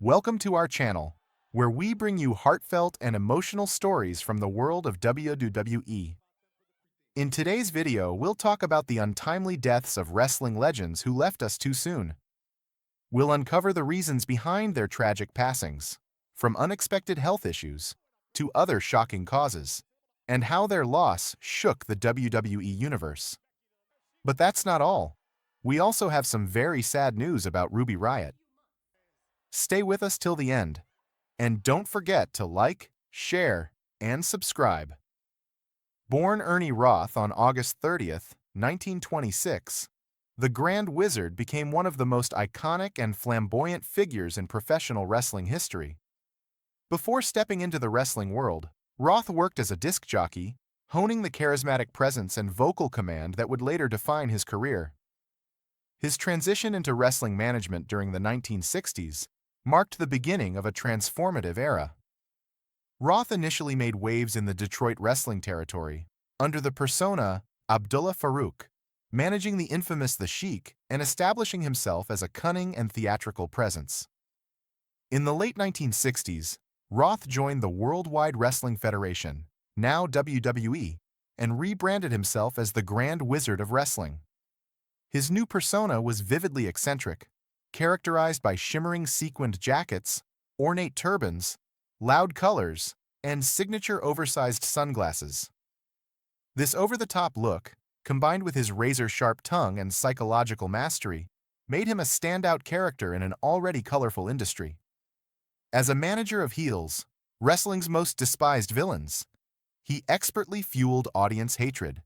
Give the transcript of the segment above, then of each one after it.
Welcome to our channel, where we bring you heartfelt and emotional stories from the world of WWE. In today's video, we'll talk about the untimely deaths of wrestling legends who left us too soon. We'll uncover the reasons behind their tragic passings, from unexpected health issues to other shocking causes, and how their loss shook the WWE universe. But that's not all. We also have some very sad news about Ruby Riott. Stay with us till the end, and don't forget to like, share, and subscribe. Born Ernie Roth on August 30th, 1926, the Grand Wizard became one of the most iconic and flamboyant figures in professional wrestling history. Before stepping into the wrestling world, Roth worked as a disc jockey, honing the charismatic presence and vocal command that would later define his career. His transition into wrestling management during the 1960s marked the beginning of a transformative era. Roth initially made waves in the Detroit wrestling territory under the persona Abdullah Farouk, managing the infamous The Sheik and establishing himself as a cunning and theatrical presence. In the late 1960s, Roth joined the Worldwide Wrestling Federation, now WWE, and rebranded himself as the Grand Wizard of Wrestling. His new persona was vividly eccentric, characterized by shimmering sequined jackets, ornate turbans, loud colors, and signature oversized sunglasses. This over-the-top look, combined with his razor-sharp tongue and psychological mastery, made him a standout character in an already colorful industry. As a manager of heels, wrestling's most despised villains, he expertly fueled audience hatred,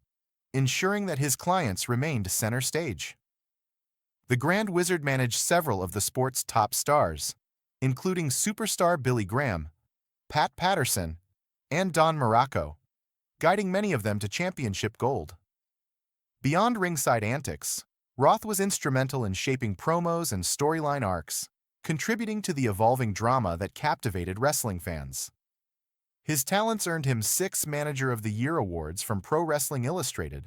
ensuring that his clients remained center stage. The Grand Wizard managed several of the sport's top stars, including superstar Billy Graham, Pat Patterson, and Don Morocco, guiding many of them to championship gold. Beyond ringside antics, Roth was instrumental in shaping promos and storyline arcs, contributing to the evolving drama that captivated wrestling fans. His talents earned him 6 Manager of the Year awards from Pro Wrestling Illustrated,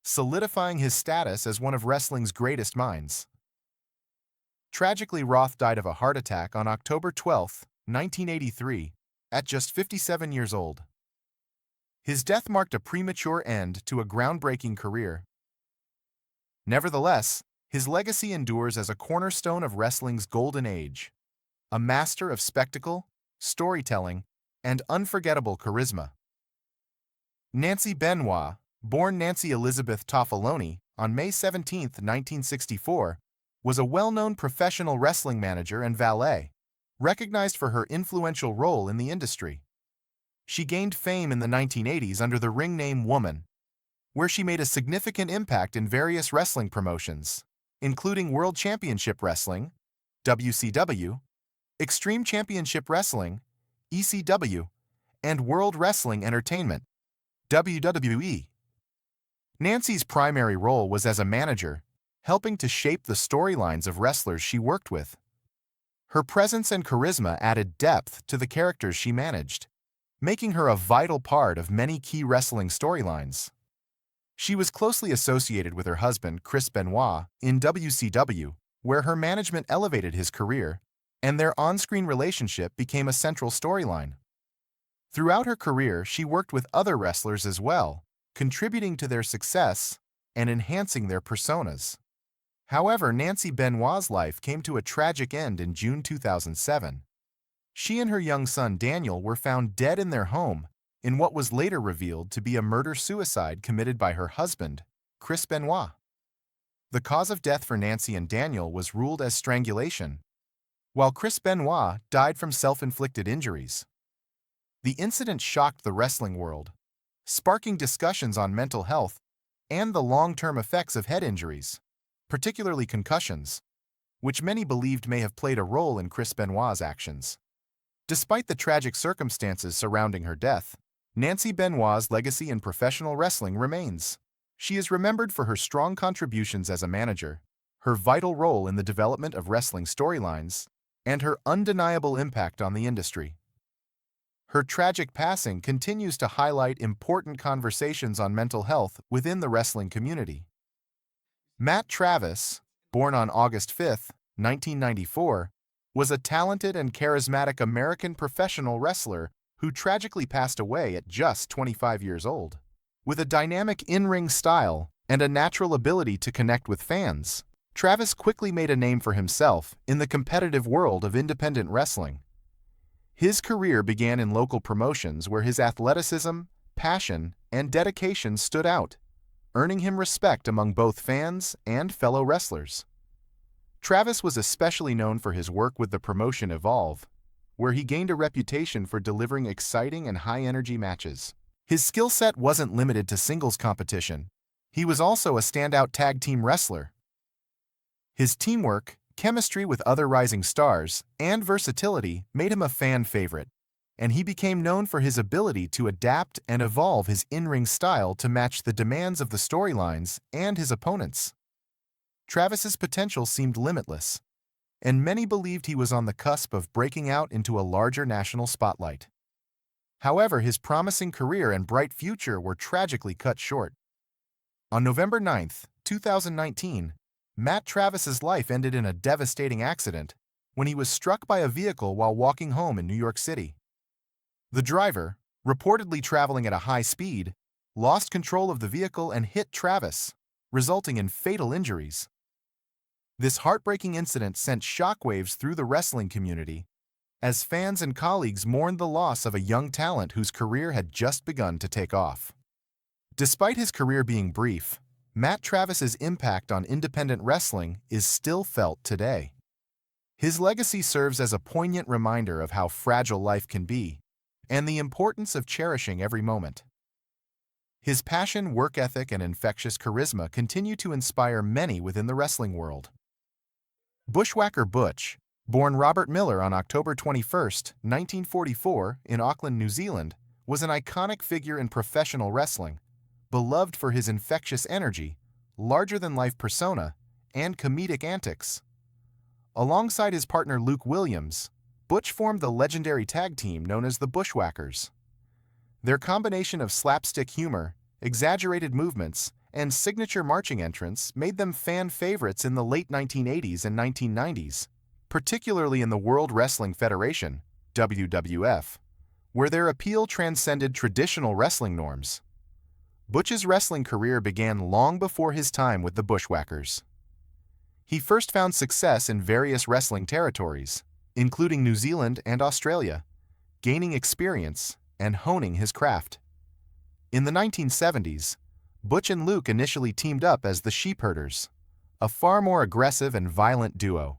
solidifying his status as one of wrestling's greatest minds. Tragically, Roth died of a heart attack on October 12, 1983, at just 57 years old. His death marked a premature end to a groundbreaking career. Nevertheless, his legacy endures as a cornerstone of wrestling's golden age, a master of spectacle, storytelling, and unforgettable charisma. Nancy Benoit, born Nancy Elizabeth Toffaloni on May 17, 1964, was a well-known professional wrestling manager and valet, recognized for her influential role in the industry. She gained fame in the 1980s under the ring name Woman, where she made a significant impact in various wrestling promotions, including World Championship Wrestling, WCW, Extreme Championship Wrestling, ECW, and World Wrestling Entertainment, WWE. Nancy's primary role was as a manager, helping to shape the storylines of wrestlers she worked with. Her presence and charisma added depth to the characters she managed, making her a vital part of many key wrestling storylines. She was closely associated with her husband, Chris Benoit, in WCW, where her management elevated his career, and their on-screen relationship became a central storyline. Throughout her career, she worked with other wrestlers as well, contributing to their success and enhancing their personas. However, Nancy Benoit's life came to a tragic end in June 2007. She and her young son Daniel were found dead in their home in what was later revealed to be a murder-suicide committed by her husband, Chris Benoit. The cause of death for Nancy and Daniel was ruled as strangulation, while Chris Benoit died from self-inflicted injuries. The incident shocked the wrestling world, sparking discussions on mental health and the long-term effects of head injuries, particularly concussions, which many believed may have played a role in Chris Benoit's actions. Despite the tragic circumstances surrounding her death, Nancy Benoit's legacy in professional wrestling remains. She is remembered for her strong contributions as a manager, her vital role in the development of wrestling storylines, and her undeniable impact on the industry. Her tragic passing continues to highlight important conversations on mental health within the wrestling community. Matt Travis, born on August 5, 1994, was a talented and charismatic American professional wrestler who tragically passed away at just 25 years old. With a dynamic in-ring style and a natural ability to connect with fans, Travis quickly made a name for himself in the competitive world of independent wrestling. His career began in local promotions where his athleticism, passion, and dedication stood out, earning him respect among both fans and fellow wrestlers. Travis was especially known for his work with the promotion Evolve, where he gained a reputation for delivering exciting and high-energy matches. His skill set wasn't limited to singles competition. He was also a standout tag team wrestler. His teamwork, chemistry with other rising stars, and versatility made him a fan favorite, and he became known for his ability to adapt and evolve his in-ring style to match the demands of the storylines and his opponents. Travis's potential seemed limitless, and many believed he was on the cusp of breaking out into a larger national spotlight. However, his promising career and bright future were tragically cut short. On November 9, 2019, Matt Travis's life ended in a devastating accident when he was struck by a vehicle while walking home in New York City. The driver, reportedly traveling at a high speed, lost control of the vehicle and hit Travis, resulting in fatal injuries. This heartbreaking incident sent shockwaves through the wrestling community as fans and colleagues mourned the loss of a young talent whose career had just begun to take off. Despite his career being brief, Matt Travis's impact on independent wrestling is still felt today. His legacy serves as a poignant reminder of how fragile life can be and the importance of cherishing every moment. His passion, work ethic, and infectious charisma continue to inspire many within the wrestling world. Bushwhacker Butch, born Robert Miller on October 21, 1944, in Auckland, New Zealand, was an iconic figure in professional wrestling, beloved for his infectious energy, larger-than-life persona, and comedic antics. Alongside his partner Luke Williams, Butch formed the legendary tag team known as the Bushwhackers. Their combination of slapstick humor, exaggerated movements, and signature marching entrance made them fan favorites in the late 1980s and 1990s, particularly in the World Wrestling Federation, WWF, where their appeal transcended traditional wrestling norms. Butch's wrestling career began long before his time with the Bushwhackers. He first found success in various wrestling territories, including New Zealand and Australia, gaining experience and honing his craft. In the 1970s, Butch and Luke initially teamed up as the Sheepherders, a far more aggressive and violent duo.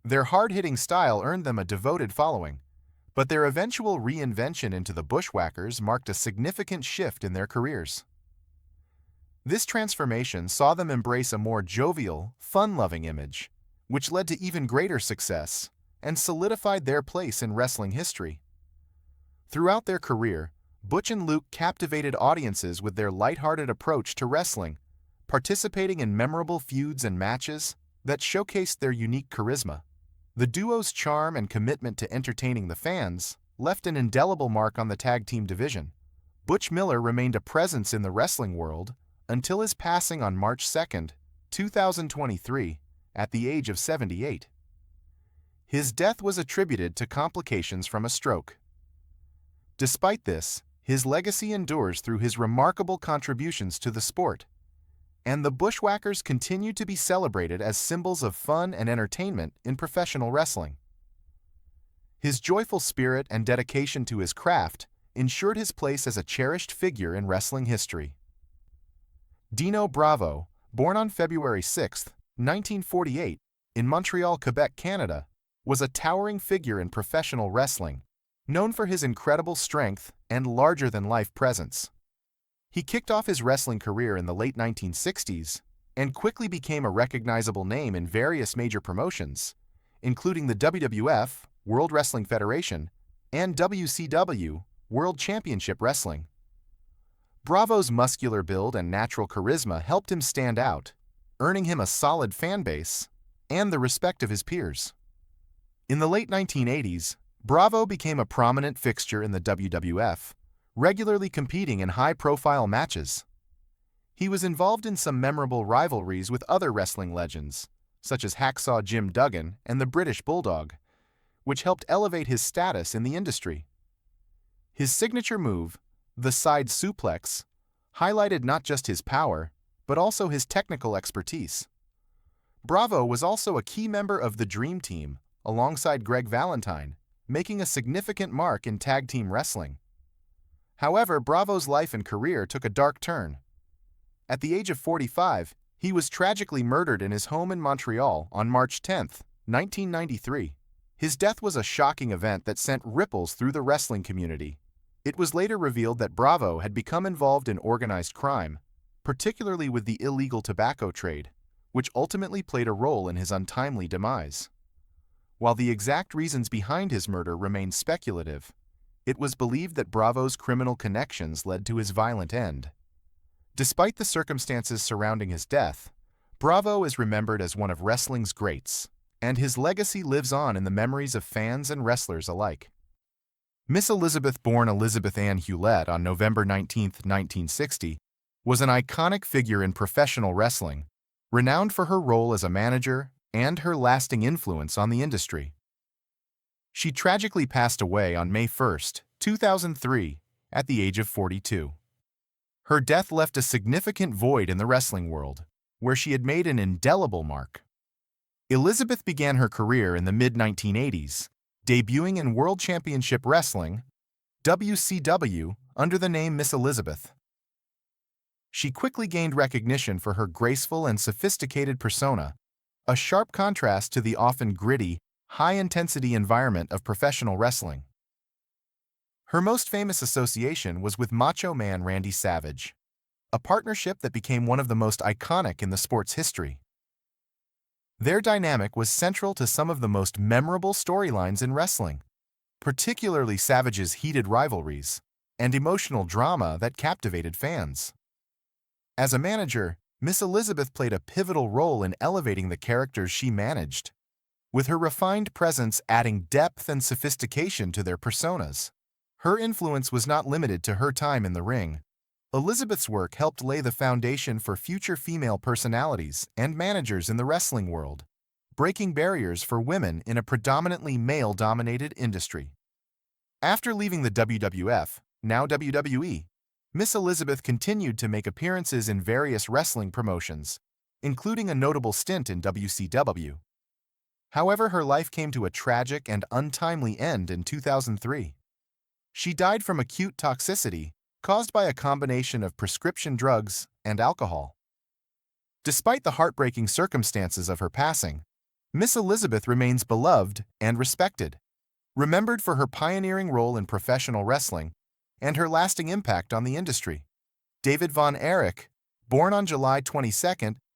Their hard-hitting style earned them a devoted following, but their eventual reinvention into the Bushwhackers marked a significant shift in their careers. This transformation saw them embrace a more jovial, fun-loving image, which led to even greater success and solidified their place in wrestling history. Throughout their career, Butch and Luke captivated audiences with their lighthearted approach to wrestling, participating in memorable feuds and matches that showcased their unique charisma. The duo's charm and commitment to entertaining the fans left an indelible mark on the tag team division. Butch Miller remained a presence in the wrestling world until his passing on March 2, 2023, at the age of 78. His death was attributed to complications from a stroke. Despite this, his legacy endures through his remarkable contributions to the sport, and the Bushwhackers continue to be celebrated as symbols of fun and entertainment in professional wrestling. His joyful spirit and dedication to his craft ensured his place as a cherished figure in wrestling history. Dino Bravo, born on February 6, 1948, in Montreal, Quebec, Canada, was a towering figure in professional wrestling, known for his incredible strength and larger-than-life presence. He kicked off his wrestling career in the late 1960s and quickly became a recognizable name in various major promotions, including the WWF, World Wrestling Federation, and WCW, World Championship Wrestling. Bravo's muscular build and natural charisma helped him stand out, earning him a solid fan base and the respect of his peers. In the late 1980s, Bravo became a prominent fixture in the WWF, regularly competing in high-profile matches. He was involved in some memorable rivalries with other wrestling legends, such as Hacksaw Jim Duggan and the British Bulldog, which helped elevate his status in the industry. His signature move, the side suplex, highlighted not just his power, but also his technical expertise. Bravo was also a key member of the Dream Team, alongside Greg Valentine, making a significant mark in tag team wrestling. However, Bravo's life and career took a dark turn. At the age of 45, he was tragically murdered in his home in Montreal on March 10, 1993. His death was a shocking event that sent ripples through the wrestling community. It was later revealed that Bravo had become involved in organized crime, particularly with the illegal tobacco trade, which ultimately played a role in his untimely demise. While the exact reasons behind his murder remain speculative, it was believed that Bravo's criminal connections led to his violent end. Despite the circumstances surrounding his death, Bravo is remembered as one of wrestling's greats, and his legacy lives on in the memories of fans and wrestlers alike. Miss Elizabeth, born Elizabeth Ann Hewlett on November 19, 1960, was an iconic figure in professional wrestling, renowned for her role as a manager and her lasting influence on the industry. She tragically passed away on May 1, 2003, at the age of 42. Her death left a significant void in the wrestling world, where she had made an indelible mark. Elizabeth began her career in the mid-1980s, debuting in World Championship Wrestling, WCW, under the name Miss Elizabeth. She quickly gained recognition for her graceful and sophisticated persona, a sharp contrast to the often gritty, high-intensity environment of professional wrestling. Her most famous association was with Macho Man Randy Savage, a partnership that became one of the most iconic in the sport's history. Their dynamic was central to some of the most memorable storylines in wrestling, particularly Savage's heated rivalries and emotional drama that captivated fans. As a manager, Miss Elizabeth played a pivotal role in elevating the characters she managed, with her refined presence adding depth and sophistication to their personas. Her influence was not limited to her time in the ring. Elizabeth's work helped lay the foundation for future female personalities and managers in the wrestling world, breaking barriers for women in a predominantly male-dominated industry. After leaving the WWF, now WWE, Miss Elizabeth continued to make appearances in various wrestling promotions, including a notable stint in WCW. However, her life came to a tragic and untimely end in 2003. She died from acute toxicity caused by a combination of prescription drugs and alcohol. Despite the heartbreaking circumstances of her passing, Miss Elizabeth remains beloved and respected, remembered for her pioneering role in professional wrestling and her lasting impact on the industry. David von Erich, born on July 22,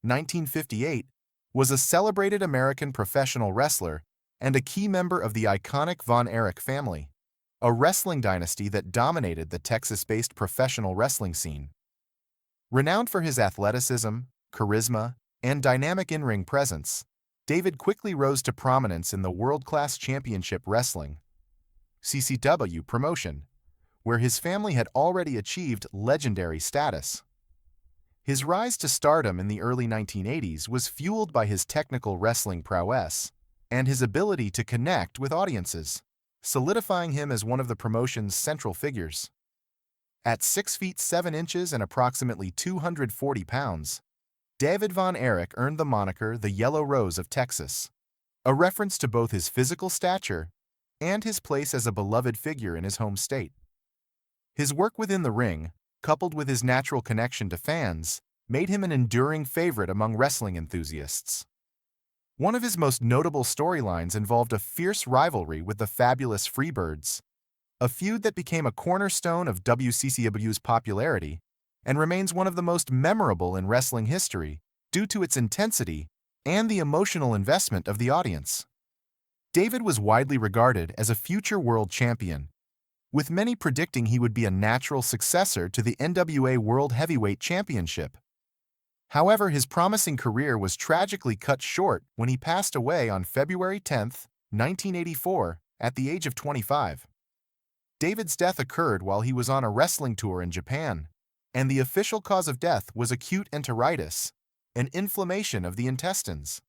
1958, was a celebrated American professional wrestler and a key member of the iconic Von Erich family, a wrestling dynasty that dominated the Texas-based professional wrestling scene. Renowned for his athleticism, charisma, and dynamic in-ring presence, David quickly rose to prominence in the World-Class Championship Wrestling (CCW) promotion, where his family had already achieved legendary status. His rise to stardom in the early 1980s was fueled by his technical wrestling prowess and his ability to connect with audiences, solidifying him as one of the promotion's central figures. At 6 feet 7 inches and approximately 240 pounds, David Von Erich earned the moniker the Yellow Rose of Texas, a reference to both his physical stature and his place as a beloved figure in his home state. His work within the ring, coupled with his natural connection to fans, made him an enduring favorite among wrestling enthusiasts. One of his most notable storylines involved a fierce rivalry with the fabulous Freebirds, a feud that became a cornerstone of WCCW's popularity and remains one of the most memorable in wrestling history due to its intensity and the emotional investment of the audience. David was widely regarded as a future world champion, with many predicting he would be a natural successor to the NWA World Heavyweight Championship. However, his promising career was tragically cut short when he passed away on February 10, 1984, at the age of 25. David's death occurred while he was on a wrestling tour in Japan, and the official cause of death was acute enteritis, an inflammation of the intestines.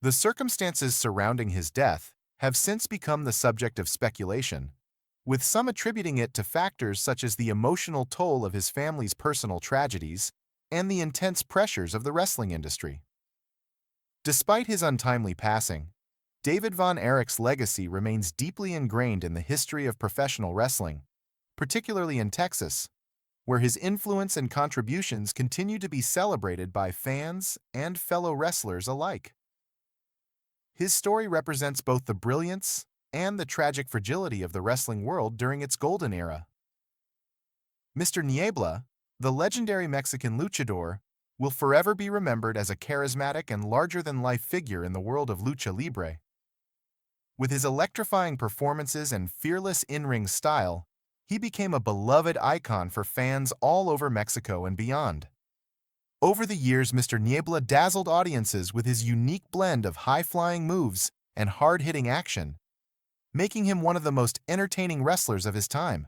The circumstances surrounding his death have since become the subject of speculation, with some attributing it to factors such as the emotional toll of his family's personal tragedies and the intense pressures of the wrestling industry. Despite his untimely passing, David Von Erich's legacy remains deeply ingrained in the history of professional wrestling, particularly in Texas, where his influence and contributions continue to be celebrated by fans and fellow wrestlers alike. His story represents both the brilliance and the tragic fragility of the wrestling world during its golden era. Mr. Niebla, the legendary Mexican luchador, will forever be remembered as a charismatic and larger-than-life figure in the world of lucha libre. With his electrifying performances and fearless in-ring style, he became a beloved icon for fans all over Mexico and beyond. Over the years, Mr. Niebla dazzled audiences with his unique blend of high-flying moves and hard-hitting action, making him one of the most entertaining wrestlers of his time.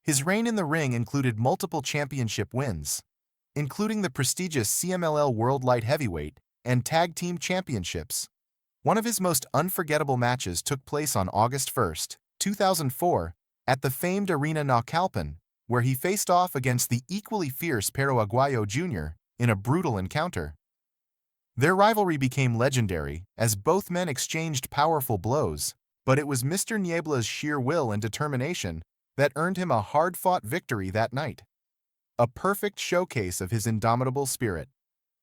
His reign in the ring included multiple championship wins, including the prestigious CMLL World Light Heavyweight and Tag Team Championships. One of his most unforgettable matches took place on August 1, 2004, at the famed Arena Naucalpan, where he faced off against the equally fierce Pero Aguayo Jr. in a brutal encounter. Their rivalry became legendary as both men exchanged powerful blows, but it was Mr. Niebla's sheer will and determination that earned him a hard-fought victory that night. A perfect showcase of his indomitable spirit.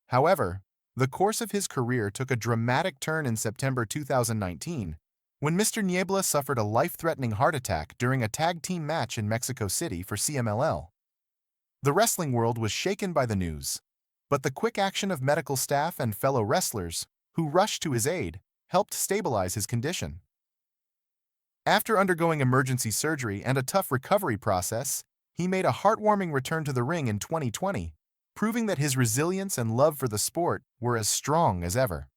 However, the course of his career took a dramatic turn in September 2019, when Mr. Niebla suffered a life-threatening heart attack during a tag team match in Mexico City for CMLL. The wrestling world was shaken by the news, but the quick action of medical staff and fellow wrestlers, who rushed to his aid, helped stabilize his condition. After undergoing emergency surgery and a tough recovery process, he made a heartwarming return to the ring in 2020, proving that his resilience and love for the sport were as strong as ever.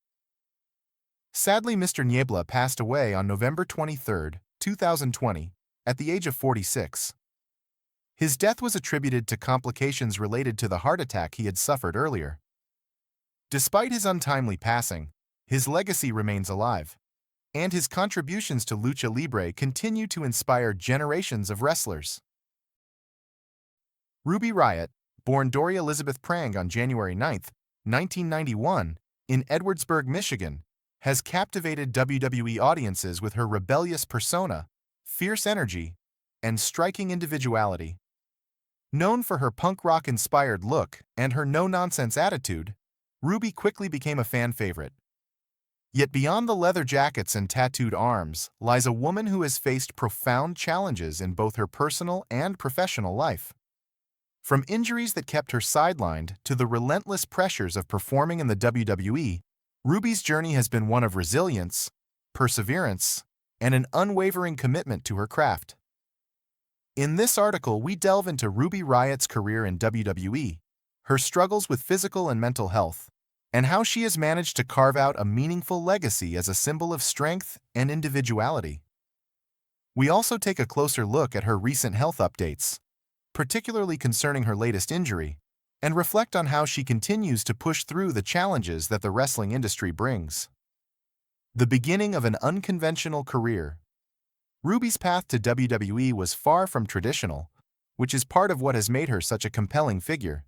Sadly, Mr. Niebla passed away on November 23, 2020, at the age of 46. His death was attributed to complications related to the heart attack he had suffered earlier. Despite his untimely passing, his legacy remains alive, and his contributions to lucha libre continue to inspire generations of wrestlers. Ruby Riott, born Dory Elizabeth Prang on January 9, 1991, in Edwardsburg, Michigan, has captivated WWE audiences with her rebellious persona, fierce energy, and striking individuality. Known for her punk rock-inspired look and her no-nonsense attitude, Ruby quickly became a fan favorite. Yet beyond the leather jackets and tattooed arms lies a woman who has faced profound challenges in both her personal and professional life. From injuries that kept her sidelined to the relentless pressures of performing in the WWE, Ruby's journey has been one of resilience, perseverance, and an unwavering commitment to her craft. In this article, we delve into Ruby Riott's career in WWE, her struggles with physical and mental health, and how she has managed to carve out a meaningful legacy as a symbol of strength and individuality. We also take a closer look at her recent health updates, particularly concerning her latest injury, and reflect on how she continues to push through the challenges that the wrestling industry brings. The beginning of an unconventional career. Ruby's path to WWE was far from traditional, which is part of what has made her such a compelling figure.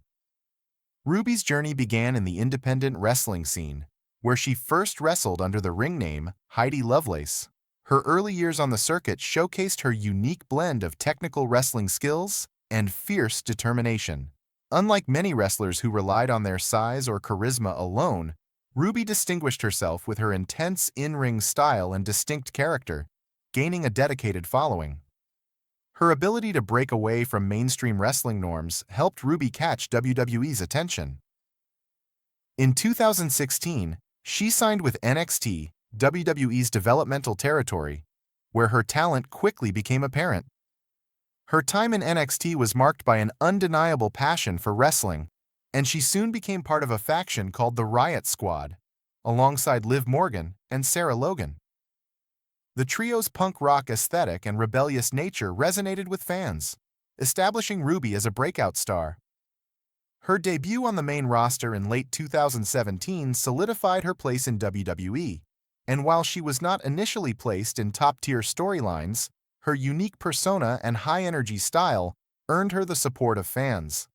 Ruby's journey began in the independent wrestling scene, where she first wrestled under the ring name Heidi Lovelace. Her early years on the circuit showcased her unique blend of technical wrestling skills and fierce determination. Unlike many wrestlers who relied on their size or charisma alone, Ruby distinguished herself with her intense in-ring style and distinct character, gaining a dedicated following. Her ability to break away from mainstream wrestling norms helped Ruby catch WWE's attention. In 2016, she signed with NXT, WWE's developmental territory, where her talent quickly became apparent. Her time in NXT was marked by an undeniable passion for wrestling, and she soon became part of a faction called the Riott Squad, alongside Liv Morgan and Sarah Logan. The trio's punk rock aesthetic and rebellious nature resonated with fans, establishing Ruby as a breakout star. Her debut on the main roster in late 2017 solidified her place in WWE, and while she was not initially placed in top-tier storylines, her unique persona and high-energy style earned her the support of fans.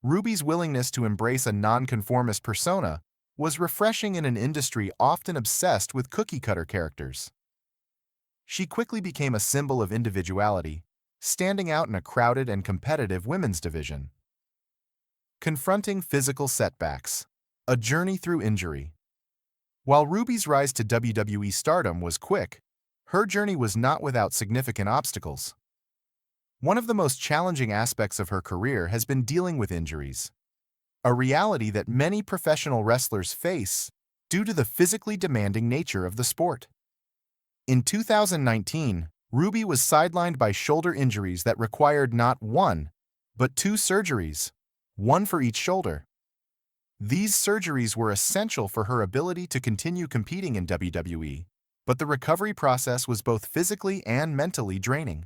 Ruby's willingness to embrace a nonconformist persona was refreshing in an industry often obsessed with cookie-cutter characters. She quickly became a symbol of individuality, standing out in a crowded and competitive women's division. Confronting physical setbacks. A journey through injury. While Ruby's rise to WWE stardom was quick, her journey was not without significant obstacles. One of the most challenging aspects of her career has been dealing with injuries, a reality that many professional wrestlers face due to the physically demanding nature of the sport. In 2019, Ruby was sidelined by shoulder injuries that required not one, but two surgeries, one for each shoulder. These surgeries were essential for her ability to continue competing in WWE, but the recovery process was both physically and mentally draining.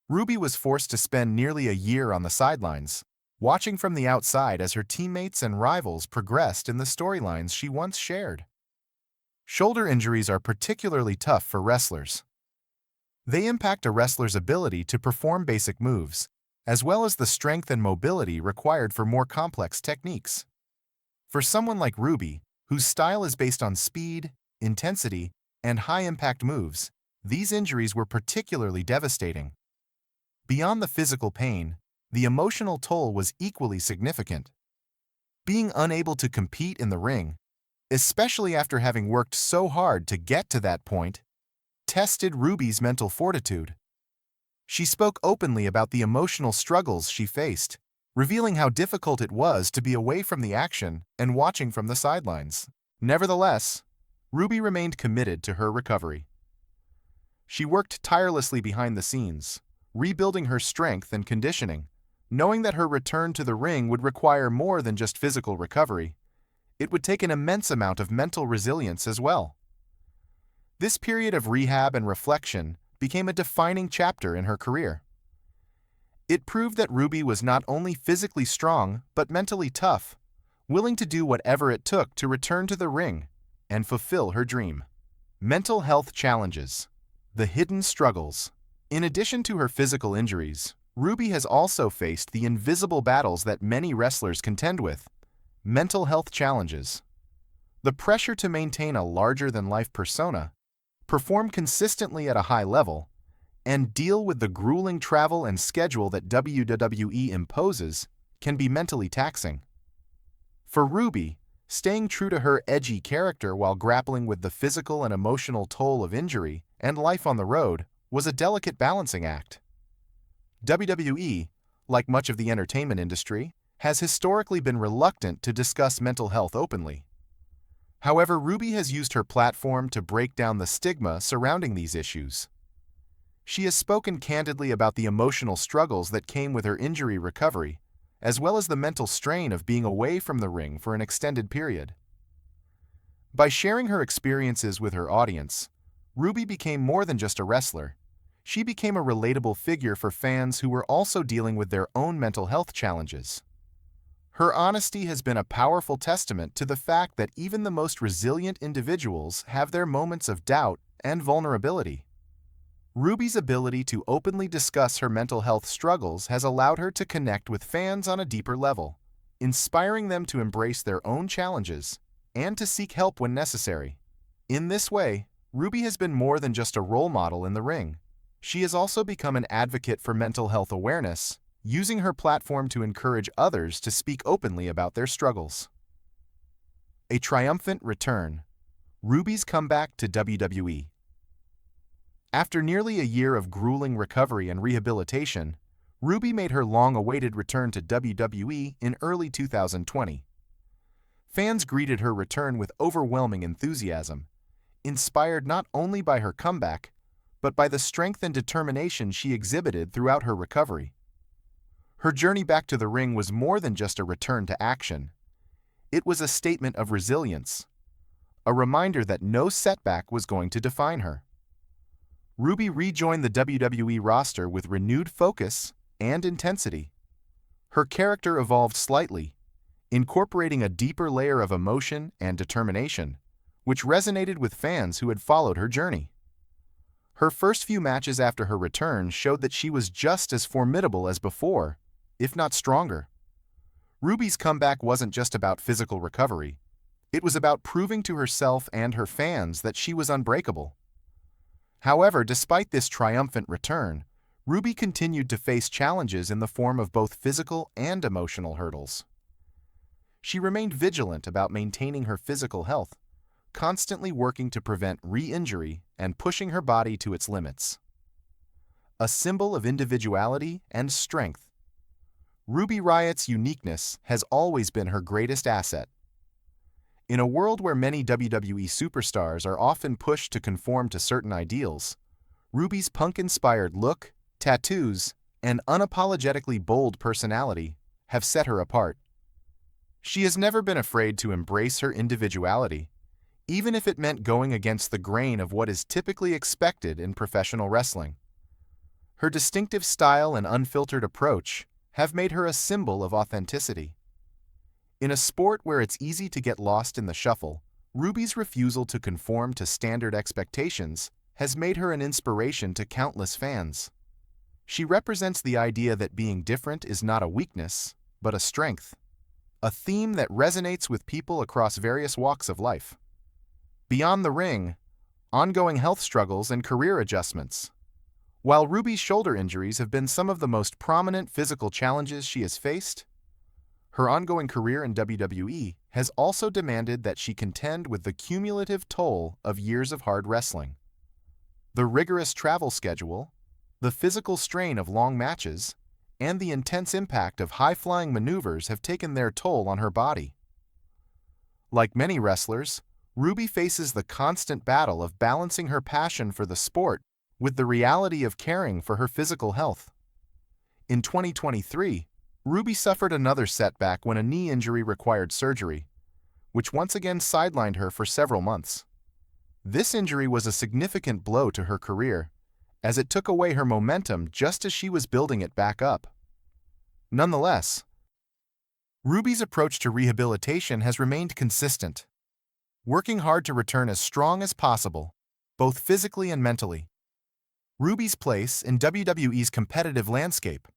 Ruby was forced to spend nearly a year on the sidelines, watching from the outside as her teammates and rivals progressed in the storylines she once shared. Shoulder injuries are particularly tough for wrestlers. They impact a wrestler's ability to perform basic moves, as well as the strength and mobility required for more complex techniques. For someone like Ruby, whose style is based on speed, intensity, and high-impact moves, these injuries were particularly devastating. Beyond the physical pain, the emotional toll was equally significant. Being unable to compete in the ring, especially after having worked so hard to get to that point, tested Ruby's mental fortitude. She spoke openly about the emotional struggles she faced, revealing how difficult it was to be away from the action and watching from the sidelines. Nevertheless, Ruby remained committed to her recovery. She worked tirelessly behind the scenes, rebuilding her strength and conditioning, knowing that her return to the ring would require more than just physical recovery. It would take an immense amount of mental resilience as well. This period of rehab and reflection became a defining chapter in her career. It proved that Ruby was not only physically strong but mentally tough, willing to do whatever it took to return to the ring and fulfill her dream. Mental health challenges. The hidden struggles. In addition to her physical injuries, Ruby has also faced the invisible battles that many wrestlers contend with. Mental health challenges. The pressure to maintain a larger-than-life persona, perform consistently at a high level, and deal with the grueling travel and schedule that WWE imposes can be mentally taxing. For Ruby, staying true to her edgy character while grappling with the physical and emotional toll of injury and life on the road was a delicate balancing act. WWE, like much of the entertainment industry, has historically been reluctant to discuss mental health openly. However, Ruby has used her platform to break down the stigma surrounding these issues. She has spoken candidly about the emotional struggles that came with her injury recovery, as well as the mental strain of being away from the ring for an extended period. By sharing her experiences with her audience, Ruby became more than just a wrestler. She became a relatable figure for fans who were also dealing with their own mental health challenges. Her honesty has been a powerful testament to the fact that even the most resilient individuals have their moments of doubt and vulnerability. Ruby's ability to openly discuss her mental health struggles has allowed her to connect with fans on a deeper level, inspiring them to embrace their own challenges and to seek help when necessary. In this way, Ruby has been more than just a role model in the ring. She has also become an advocate for mental health awareness, using her platform to encourage others to speak openly about their struggles. A triumphant return. Ruby's comeback to WWE. After nearly a year of grueling recovery and rehabilitation, Ruby made her long-awaited return to WWE in early 2020. Fans greeted her return with overwhelming enthusiasm, inspired not only by her comeback, but by the strength and determination she exhibited throughout her recovery. Her journey back to the ring was more than just a return to action. It was a statement of resilience, a reminder that no setback was going to define her. Ruby rejoined the WWE roster with renewed focus and intensity. Her character evolved slightly, incorporating a deeper layer of emotion and determination, which resonated with fans who had followed her journey. Her first few matches after her return showed that she was just as formidable as before, if not stronger. Ruby's comeback wasn't just about physical recovery. It was about proving to herself and her fans that she was unbreakable. However, despite this triumphant return, Ruby continued to face challenges in the form of both physical and emotional hurdles. She remained vigilant about maintaining her physical health, constantly working to prevent re-injury and pushing her body to its limits. A symbol of individuality and strength, Ruby Riot's uniqueness has always been her greatest asset. In a world where many WWE superstars are often pushed to conform to certain ideals, Ruby's punk-inspired look, tattoos, and unapologetically bold personality have set her apart. She has never been afraid to embrace her individuality, even if it meant going against the grain of what is typically expected in professional wrestling. Her distinctive style and unfiltered approach have made her a symbol of authenticity. In a sport where it's easy to get lost in the shuffle, Ruby's refusal to conform to standard expectations has made her an inspiration to countless fans. She represents the idea that being different is not a weakness, but a strength, a theme that resonates with people across various walks of life. Beyond the ring, ongoing health struggles and career adjustments. While Ruby's shoulder injuries have been some of the most prominent physical challenges she has faced, her ongoing career in WWE has also demanded that she contend with the cumulative toll of years of hard wrestling. The rigorous travel schedule, the physical strain of long matches, and the intense impact of high-flying maneuvers have taken their toll on her body. Like many wrestlers, Ruby faces the constant battle of balancing her passion for the sport with the reality of caring for her physical health. In 2023, Ruby suffered another setback when a knee injury required surgery, which once again sidelined her for several months. This injury was a significant blow to her career, as it took away her momentum just as she was building it back up. Nonetheless, Ruby's approach to rehabilitation has remained consistent, working hard to return as strong as possible, both physically and mentally. Ruby's place in WWE's competitive landscape.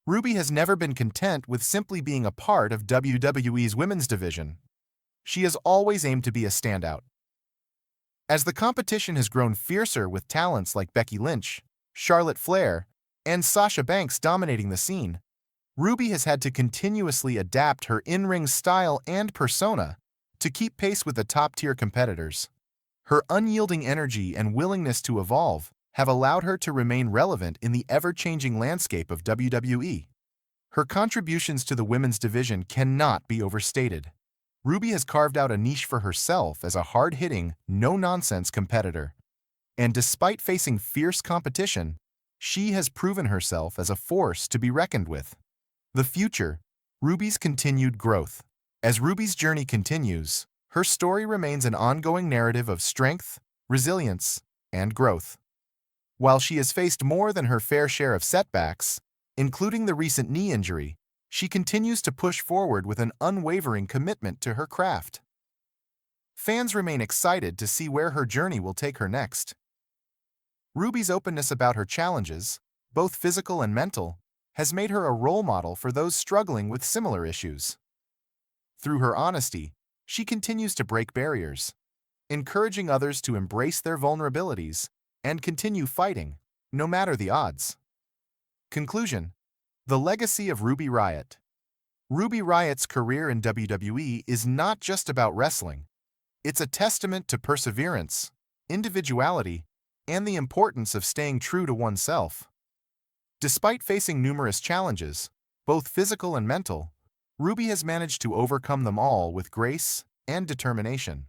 Ruby has never been content with simply being a part of WWE's women's division. She has always aimed to be a standout. As the competition has grown fiercer with talents like Becky Lynch, Charlotte Flair, and Sasha Banks dominating the scene, Ruby has had to continuously adapt her in-ring style and persona to keep pace with the top-tier competitors. Her unyielding energy and willingness to evolve have allowed her to remain relevant in the ever-changing landscape of WWE. Her contributions to the women's division cannot be overstated. Ruby has carved out a niche for herself as a hard-hitting, no-nonsense competitor. And despite facing fierce competition, she has proven herself as a force to be reckoned with. The future, Ruby's continued growth. As Ruby's journey continues, her story remains an ongoing narrative of strength, resilience, and growth. While she has faced more than her fair share of setbacks, including the recent knee injury, she continues to push forward with an unwavering commitment to her craft. Fans remain excited to see where her journey will take her next. Ruby's openness about her challenges, both physical and mental, has made her a role model for those struggling with similar issues. Through her honesty, she continues to break barriers, encouraging others to embrace their vulnerabilities and continue fighting, no matter the odds. Conclusion: the legacy of Ruby Riott. Ruby Riott's career in WWE is not just about wrestling. It's a testament to perseverance, individuality, and the importance of staying true to oneself. Despite facing numerous challenges, both physical and mental, Ruby has managed to overcome them all with grace and determination.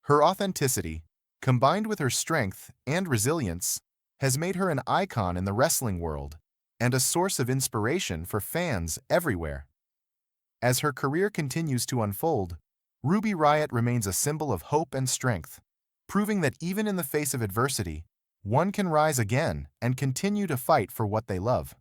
Her authenticity, combined with her strength and resilience, has made her an icon in the wrestling world and a source of inspiration for fans everywhere. As her career continues to unfold, Ruby Riott remains a symbol of hope and strength, proving that even in the face of adversity, one can rise again and continue to fight for what they love.